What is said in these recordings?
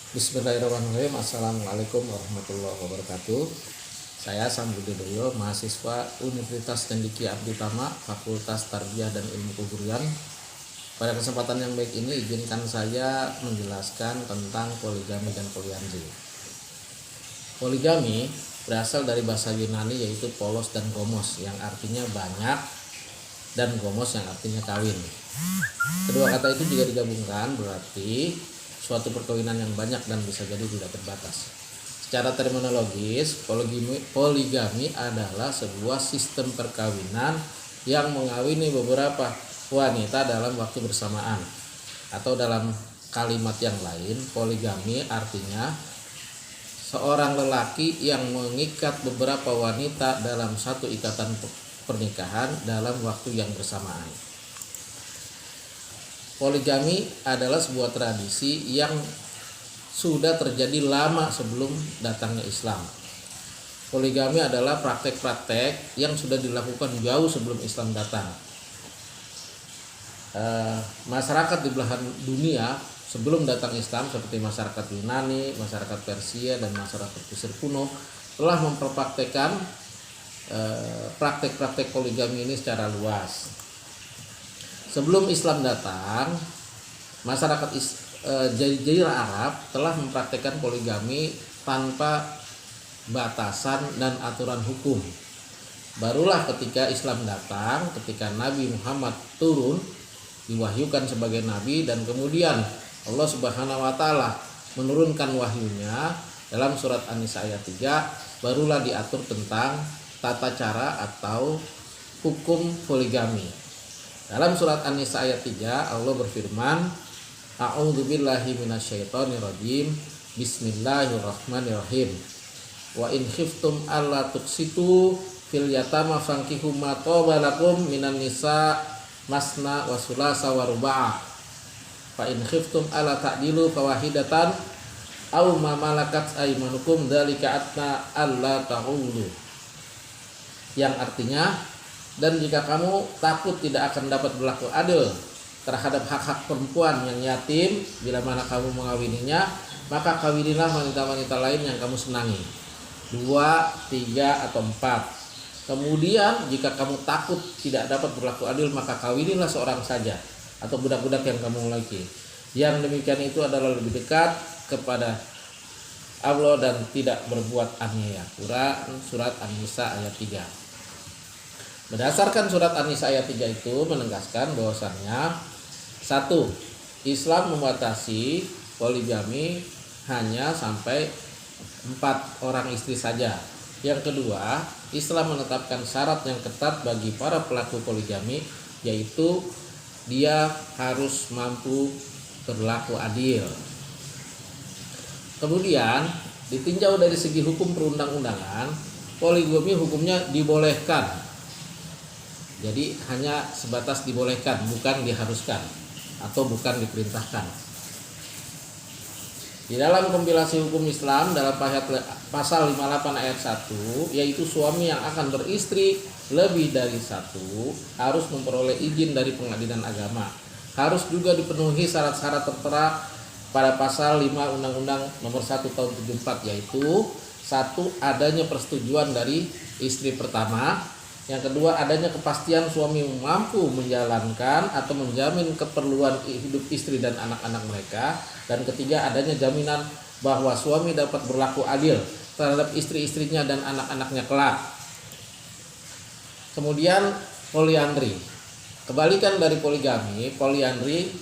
Bismillahirrahmanirrahim. Assalamualaikum warahmatullahi wabarakatuh. Saya Sambudi Doyo, mahasiswa Universitas Cendekia Abdi Tama, Fakultas Tarbiyah dan Ilmu Kegurian. Pada kesempatan yang baik ini, izinkan saya menjelaskan tentang poligami dan poliandri. Poligami berasal dari bahasa Yunani, yaitu polos dan gomos, yang artinya banyak, dan gomos yang artinya kawin. Kedua kata itu jika digabungkan berarti suatu perkawinan yang banyak dan bisa jadi tidak terbatas. Secara terminologis, poligami adalah sebuah sistem perkawinan yang mengawini beberapa wanita dalam waktu bersamaan. Atau dalam kalimat yang lain, poligami artinya seorang lelaki yang mengikat beberapa wanita dalam satu ikatan pernikahan dalam waktu yang bersamaan. Poligami adalah sebuah tradisi yang sudah terjadi lama sebelum datangnya Islam. Poligami adalah praktek-praktek yang sudah dilakukan jauh sebelum Islam datang. Masyarakat di belahan dunia sebelum datang Islam seperti masyarakat Yunani, masyarakat Persia, dan masyarakat Mesir kuno telah mempraktekkan praktek-praktek poligami ini secara luas. Sebelum Islam datang, masyarakat Jazirah Arab telah mempraktikkan poligami tanpa batasan dan aturan hukum. Barulah ketika Islam datang, ketika Nabi Muhammad turun, diwahyukan sebagai nabi, dan kemudian Allah Subhanahu wa taala menurunkan wahyunya dalam surat An-Nisa ayat 3, barulah diatur tentang tata cara atau hukum poligami. Dalam surat An-Nisa ayat 3 Allah berfirman, A'udzubillahi minasyaitonirrajim. Bismillahirrahmanirrahim. Wa in khiftum alla tuqsitu fil yatama fankihu ma taba lakum minan nisa masna wa sulasa wa ruba'. Fa in khiftum alla ta'dilu fawahidatan aw ma malakat aymanukum dzalika atna alla ta'ulu. Yang artinya, dan jika kamu takut tidak akan dapat berlaku adil terhadap hak-hak perempuan yang yatim, bila mana kamu mengawininya, maka kawinilah wanita-wanita lain yang kamu senangi, 2, 3, atau 4. Kemudian jika kamu takut tidak dapat berlaku adil, maka kawinilah seorang saja atau budak-budak yang kamu miliki. Yang demikian itu adalah lebih dekat kepada Allah dan tidak berbuat aniaya. Quran surat An-Nisa ayat 3. Berdasarkan surat An-Nisa ayat 3 itu menegaskan bahwasannya 1. Islam membatasi poligami hanya sampai 4 orang istri saja. Yang kedua, Islam menetapkan syarat yang ketat bagi para pelaku poligami, yaitu dia harus mampu berlaku adil. Kemudian ditinjau dari segi hukum perundang-undangan, poligami hukumnya dibolehkan. Jadi hanya sebatas dibolehkan, bukan diharuskan atau bukan diperintahkan. Di dalam kompilasi hukum Islam dalam pasal 58 ayat 1, yaitu suami yang akan beristri lebih dari 1 harus memperoleh izin dari pengadilan agama. Harus juga dipenuhi syarat-syarat tertera pada pasal 5 Undang-Undang Nomor 1 Tahun 74, yaitu 1. Adanya persetujuan dari istri pertama. Yang kedua, adanya kepastian suami mampu menjalankan atau menjamin keperluan hidup istri dan anak-anak mereka. Dan ketiga, adanya jaminan bahwa suami dapat berlaku adil terhadap istri-istrinya dan anak-anaknya kelak. Kemudian poliandri. Kebalikan dari poligami, poliandri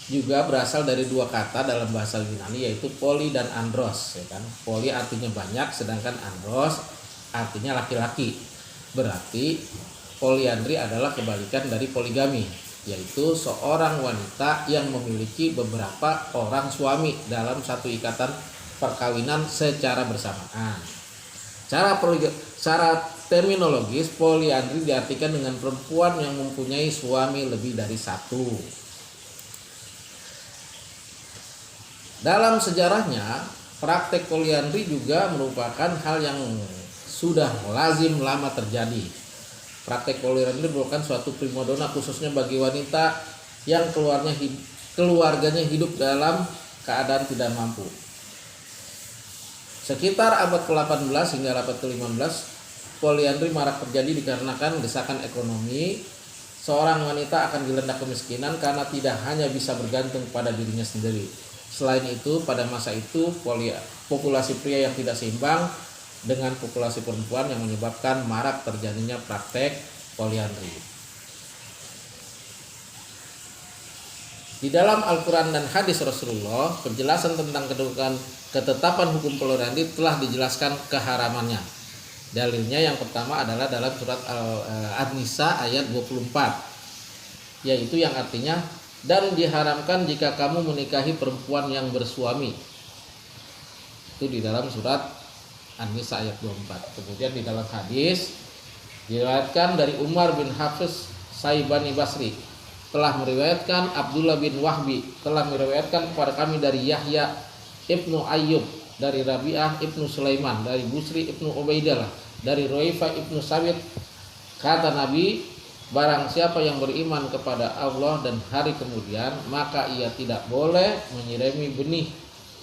juga berasal dari 2 kata dalam bahasa Yunani, yaitu poli dan andros, ya kan? Poli artinya banyak, sedangkan andros artinya laki-laki. Berarti poliandri adalah kebalikan dari poligami, yaitu seorang wanita yang memiliki beberapa orang suami dalam satu ikatan perkawinan secara bersamaan. Secara terminologis, poliandri diartikan dengan perempuan yang mempunyai suami lebih dari 1. Dalam sejarahnya, praktek poliandri juga merupakan hal yang sudah lazim lama terjadi. Praktek poliandri merupakan suatu primadona khususnya bagi wanita yang keluarganya hidup dalam keadaan tidak mampu. Sekitar abad ke-18 hingga abad ke-15, poliandri marak terjadi dikarenakan desakan ekonomi. Seorang wanita akan dilanda kemiskinan karena tidak hanya bisa bergantung pada dirinya sendiri. Selain itu, pada masa itu populasi pria yang tidak seimbang dengan populasi perempuan yang menyebabkan marak terjadinya praktek poliandri. Di dalam Al-Quran dan hadis Rasulullah, penjelasan tentang ketetapan hukum poliandri telah dijelaskan keharamannya. Dalilnya yang pertama adalah dalam surat An-Nisa ayat 24, yaitu yang artinya, dan diharamkan jika kamu menikahi perempuan yang bersuami. Itu di dalam surat An-Nisa ayat 24. Kemudian di dalam hadis diriwayatkan dari Umar bin Hafiz Saibani Basri telah meriwayatkan Abdullah bin Wahbi telah meriwayatkan kepada kami dari Yahya ibnu Ayyub, dari Rabi'ah ibnu Sulaiman, dari Busri ibnu Ubaidah, dari Ruwaifah ibnu Sabit, kata Nabi, barang siapa yang beriman kepada Allah dan hari kemudian, maka ia tidak boleh menyirami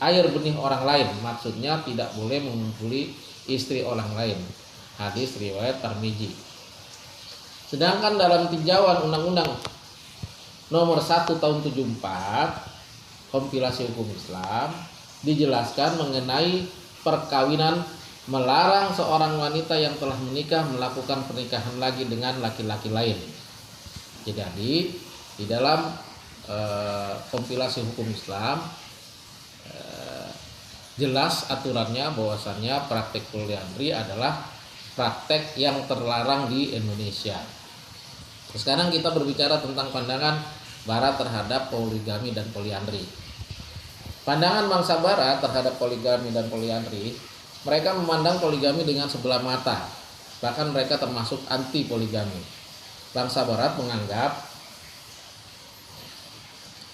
air benih orang lain. Maksudnya tidak boleh mengumpuli istri orang lain. Hadis riwayat Tirmizi. Sedangkan dalam tinjauan Undang-Undang nomor 1 tahun 74 kompilasi hukum Islam dijelaskan mengenai perkawinan, melarang seorang wanita yang telah menikah melakukan pernikahan lagi dengan laki-laki lain. Jadi di dalam kompilasi hukum Islam jelas aturannya bahwasannya praktek poliandri adalah praktek yang terlarang di Indonesia. Sekarang kita berbicara tentang pandangan Barat terhadap poligami dan poliandri. Pandangan bangsa Barat terhadap poligami dan poliandri, mereka memandang poligami dengan sebelah mata. Bahkan mereka termasuk anti poligami. Bangsa Barat menganggap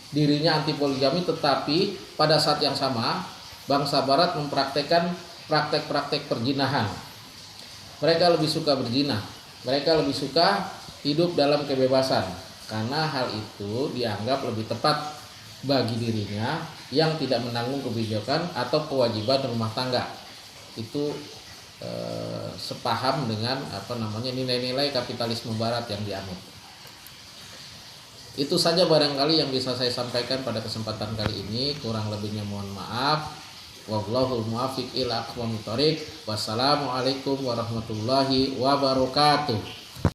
dirinya anti poligami, tetapi pada saat yang sama bangsa Barat mempraktekkan praktek-praktek perzinahan. Mereka lebih suka berzina. Mereka lebih suka hidup dalam kebebasan karena hal itu dianggap lebih tepat bagi dirinya yang tidak menanggung kebijakan atau kewajiban rumah tangga. Itu sepaham dengan nilai-nilai kapitalisme Barat yang dianut. Itu saja barangkali yang bisa saya sampaikan pada kesempatan kali ini. Kurang lebihnya mohon maaf. Wallahul muwaffiq ila aqwamit thoriq. Wassalamualaikum warahmatullahi wabarakatuh.